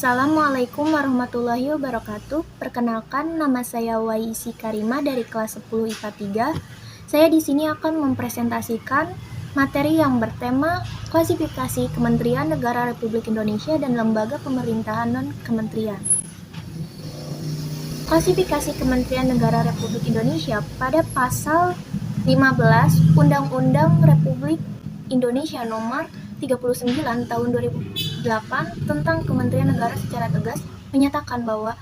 Assalamualaikum warahmatullahi wabarakatuh. Perkenalkan, nama saya Waisi Karima dari kelas 10 IPA 3. Saya di sini akan mempresentasikan materi yang bertema klasifikasi Kementerian Negara Republik Indonesia dan lembaga pemerintahan non-kementerian. Klasifikasi Kementerian Negara Republik Indonesia pada pasal 15 Undang-Undang Republik Indonesia Nomor 39 Tahun 2008 tentang Kementerian Negara secara tegas menyatakan bahwa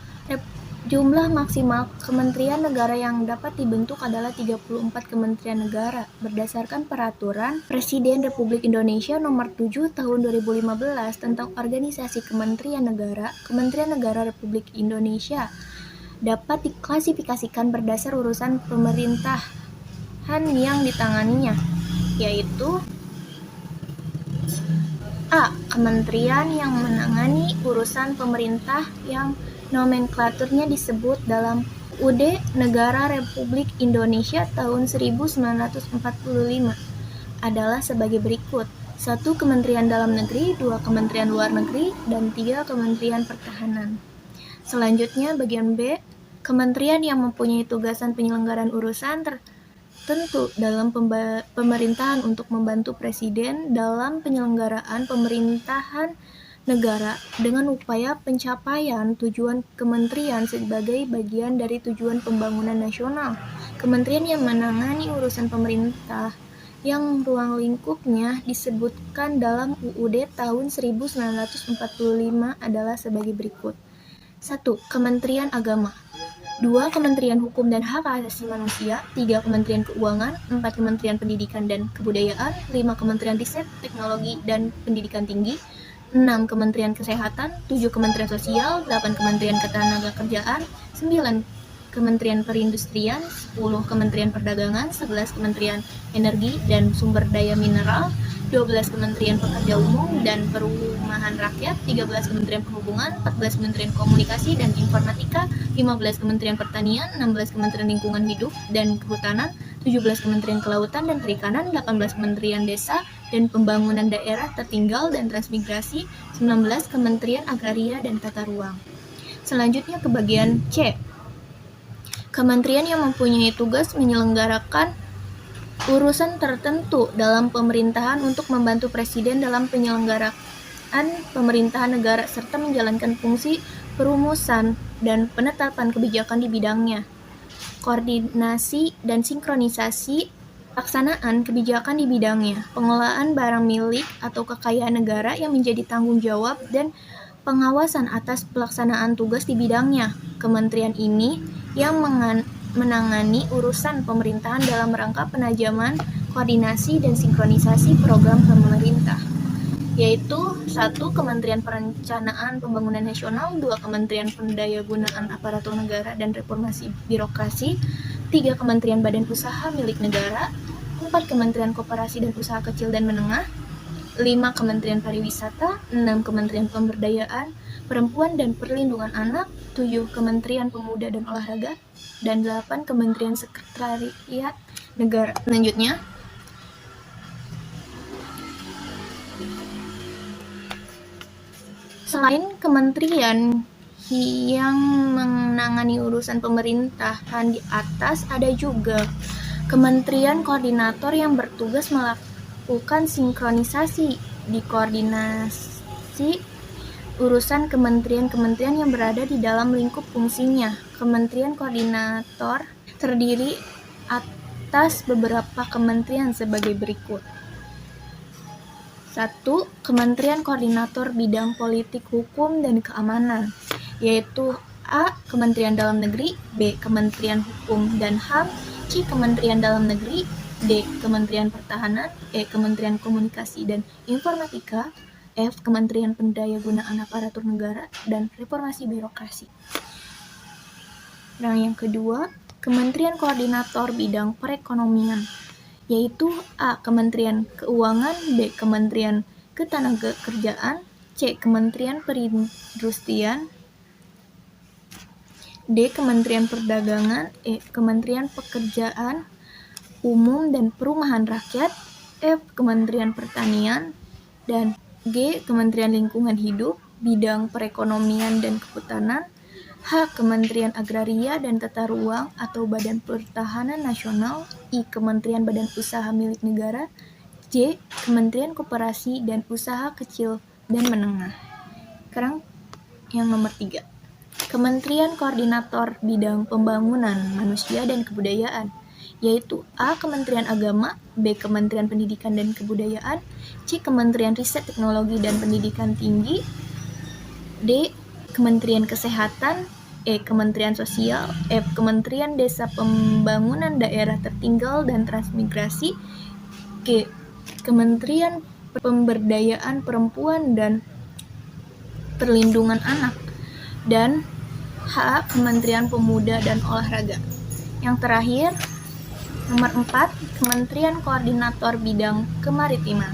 jumlah maksimal kementerian negara yang dapat dibentuk adalah 34 kementerian negara berdasarkan Peraturan Presiden Republik Indonesia Nomor 7 Tahun 2015 tentang Organisasi Kementerian Negara Republik Indonesia dapat diklasifikasikan berdasar urusan pemerintahan yang ditanganinya, yaitu A. Kementerian yang menangani urusan pemerintah yang nomenklaturnya disebut dalam UUD Negara Republik Indonesia tahun 1945 adalah sebagai berikut. 1. Kementerian Dalam Negeri, 2. Kementerian Luar Negeri, dan 3. Kementerian Pertahanan. Selanjutnya bagian B, kementerian yang mempunyai tugasan penyelenggaraan urusan tertentu dalam pemerintahan untuk membantu Presiden dalam penyelenggaraan pemerintahan negara dengan upaya pencapaian tujuan kementerian sebagai bagian dari tujuan pembangunan nasional. Kementerian yang menangani urusan pemerintah yang ruang lingkupnya disebutkan dalam UUD tahun 1945 adalah sebagai berikut. 1. Kementerian Agama, 2. Kementerian Hukum dan Hak Asasi Manusia, 3. Kementerian Keuangan, 4. Kementerian Pendidikan dan Kebudayaan, 5. Kementerian Riset, Teknologi dan Pendidikan Tinggi, 6. Kementerian Kesehatan, 7. Kementerian Sosial, 8. Kementerian Ketenagakerjaan, 9. Kementerian Perindustrian, 10. Kementerian Perdagangan, 11. Kementerian Energi dan Sumber Daya Mineral, 12. Kementerian Pekerja Umum dan Perumahan Rakyat, 13. Kementerian Perhubungan, 14. Kementerian Komunikasi dan Informatika, 15. Kementerian Pertanian, 16. Kementerian Lingkungan Hidup dan Kehutanan, 17. Kementerian Kelautan dan Perikanan, 18. Kementerian Desa dan Pembangunan Daerah Tertinggal dan Transmigrasi, 19. Kementerian Agraria dan Tata Ruang. Selanjutnya ke bagian C. Kementerian yang mempunyai tugas menyelenggarakan urusan tertentu dalam pemerintahan untuk membantu Presiden dalam penyelenggaraan pemerintahan negara serta menjalankan fungsi perumusan dan penetapan kebijakan di bidangnya, koordinasi dan sinkronisasi pelaksanaan kebijakan di bidangnya, pengelolaan barang milik atau kekayaan negara yang menjadi tanggung jawab dan pengawasan atas pelaksanaan tugas di bidangnya. Kementerian ini yang menangani urusan pemerintahan dalam rangka penajaman, koordinasi, dan sinkronisasi program pemerintah, yaitu 1. Kementerian Perencanaan Pembangunan Nasional, 2. Kementerian Pendayagunaan Aparatur Negara dan Reformasi Birokrasi, 3. Kementerian Badan Usaha Milik Negara, 4. Kementerian Koperasi dan Usaha Kecil dan Menengah, 5. Kementerian Pariwisata, 6. Kementerian Pemberdayaan Perempuan dan Perlindungan Anak, 7. Kementerian Pemuda dan Olahraga, dan 8. Kementerian Sekretariat Negara. Selanjutnya, selain kementerian yang menangani urusan pemerintahan di atas, ada juga kementerian koordinator yang bertugas melakukan sinkronisasi di koordinasi urusan kementerian-kementerian yang berada di dalam lingkup fungsinya. Kementerian koordinator terdiri atas beberapa kementerian sebagai berikut. 1. Kementerian Koordinator Bidang Politik Hukum dan Keamanan, yaitu A. Kementerian Dalam Negeri, B. Kementerian Hukum dan HAM, C. Kementerian Dalam Negeri, D. Kementerian Pertahanan, E. Kementerian Komunikasi dan Informatika, F. Kementerian Pendayagunaan Aparatur Negara dan Reformasi Birokrasi. Nah, yang kedua, Kementerian Koordinator Bidang Perekonomian, yaitu A. Kementerian Keuangan, B. Kementerian Ketenagakerjaan, C. Kementerian Perindustrian, D. Kementerian Perdagangan, E. Kementerian Pekerjaan Umum dan Perumahan Rakyat, F. Kementerian Pertanian, dan G. Kementerian Lingkungan Hidup, Bidang Perekonomian dan Kehutanan. H. Kementerian Agraria dan Tata Ruang atau Badan Pertahanan Nasional. I. Kementerian Badan Usaha Milik Negara. J. Kementerian Koperasi dan Usaha Kecil dan Menengah. Sekarang yang nomor 3. Kementerian Koordinator Bidang Pembangunan Manusia dan Kebudayaan, yaitu A. Kementerian Agama, B. Kementerian Pendidikan dan Kebudayaan, C. Kementerian Riset Teknologi dan Pendidikan Tinggi, D. Kementerian Kesehatan, E. Kementerian Sosial, F. Kementerian Desa Pembangunan Daerah Tertinggal dan Transmigrasi, G. Kementerian Pemberdayaan Perempuan dan Perlindungan Anak, dan H. Kementerian Pemuda dan Olahraga. Yang terakhir, nomor 4, Kementerian Koordinator Bidang Kemaritiman,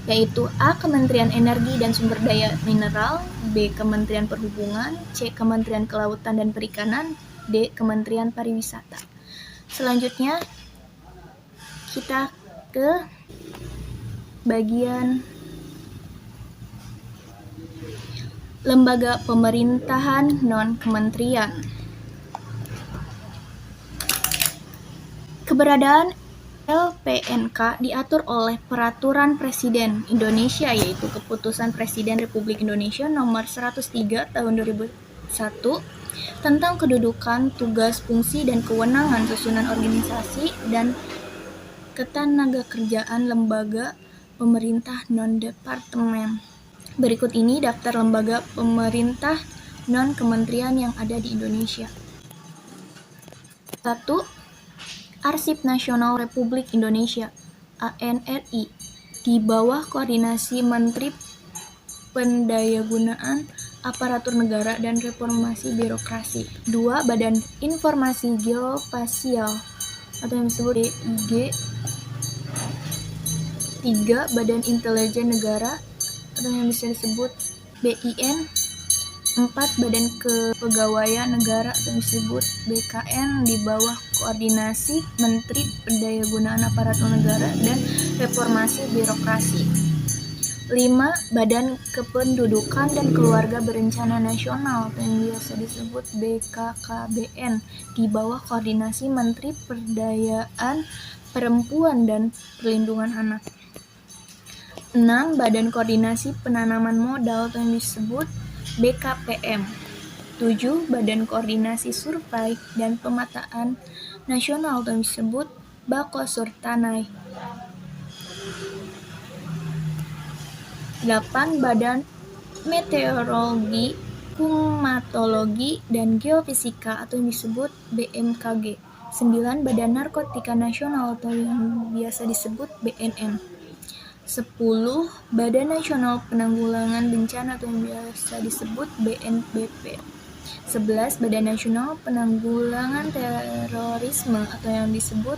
yaitu A. Kementerian Energi dan Sumber Daya Mineral, B. Kementerian Perhubungan, C. Kementerian Kelautan dan Perikanan, D. Kementerian Pariwisata. Selanjutnya, kita ke bagian lembaga pemerintahan non-kementerian. Keberadaan LPNK diatur oleh Peraturan Presiden Indonesia, yaitu Keputusan Presiden Republik Indonesia Nomor 103 Tahun 2001 tentang kedudukan, tugas, fungsi, dan kewenangan susunan organisasi dan ketenagakerjaan lembaga pemerintah non-departemen. Berikut ini daftar lembaga pemerintah non-kementerian yang ada di Indonesia. 1. Arsip Nasional Republik Indonesia (ANRI) di bawah koordinasi Menteri Pendayagunaan Aparatur Negara dan Reformasi Birokrasi. 2. Badan Informasi Geospasial atau yang disebut BIG. 3. Badan Intelijen Negara atau yang bisa disebut BIN. 4. Badan Kepegawaian Negara atau yang disebut BKN di bawah koordinasi Menteri Pendayagunaan Aparatur Negara dan Reformasi Birokrasi. 5. Badan Kependudukan dan Keluarga Berencana Nasional atau yang biasa disebut BKKBN di bawah koordinasi Menteri Pemberdayaan Perempuan dan Perlindungan Anak. 6. Badan Koordinasi Penanaman Modal atau yang disebut BKPM. 7. Badan Koordinasi Survei dan Pemetaan Nasional atau yang disebut Bakosurtanai. 8. Badan Meteorologi, Klimatologi, dan Geofisika atau yang disebut BMKG. 9. Badan Narkotika Nasional atau yang biasa disebut BNN. 10. Badan Nasional Penanggulangan Bencana atau yang biasa disebut BNPB. 11. Badan Nasional Penanggulangan Terorisme atau yang disebut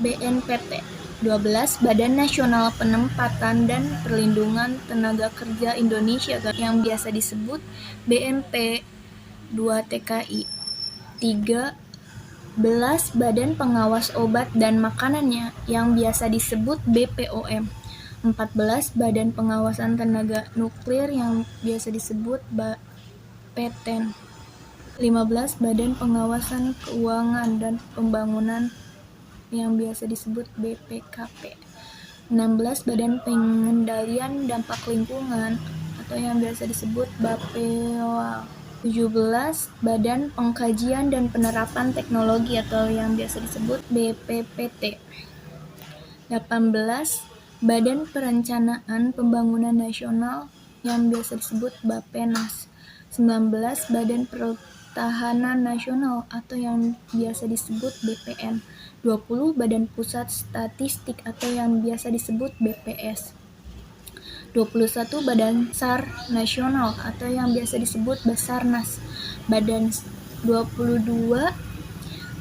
BNPT. 12. Badan Nasional Penempatan dan Perlindungan Tenaga Kerja Indonesia atau yang biasa disebut BNP 2TKI. 13. Badan Pengawas Obat dan Makanannya yang biasa disebut BPOM. 14. Badan Pengawasan Tenaga Nuklir yang biasa disebut BPTN. 15. Badan Pengawasan Keuangan dan Pembangunan yang biasa disebut BPKP. 16. Badan Pengendalian Dampak Lingkungan atau yang biasa disebut BAPEOL. 17. Badan Pengkajian dan Penerapan Teknologi atau yang biasa disebut BPPT. 18. Badan Perencanaan Pembangunan Nasional yang biasa disebut Bappenas. 19. Badan Pertahanan Nasional atau yang biasa disebut BPN. 20. Badan Pusat Statistik atau yang biasa disebut BPS. 21. Badan SAR Nasional atau yang biasa disebut Basarnas. 22.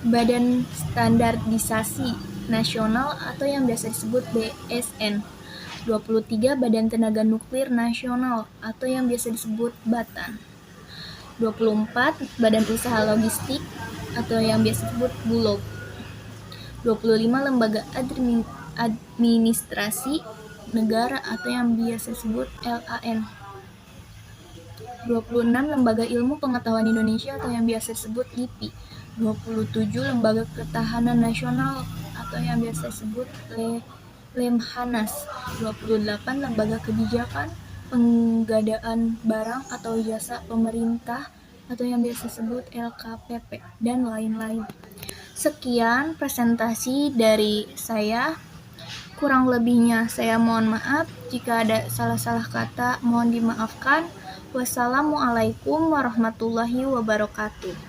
Badan Standarisasi Nasional atau yang biasa disebut BSN. 23. Badan Tenaga Nuklir Nasional atau yang biasa disebut BATAN. 24. Badan Usaha Logistik atau yang biasa disebut Bulog. 25. Lembaga Administrasi Negara atau yang biasa disebut LAN. 26 Lembaga Ilmu Pengetahuan Indonesia atau yang biasa disebut LIPI. 27 Lembaga Ketahanan Nasional atau yang biasa disebut Lemhanas. 28 Lembaga Kebijakan Penggadaan Barang atau Jasa Pemerintah atau yang biasa disebut LKPP, dan lain-lain. Sekian presentasi dari saya. Kurang lebihnya saya mohon maaf. Jika ada salah-salah kata mohon dimaafkan. Wassalamualaikum warahmatullahi wabarakatuh.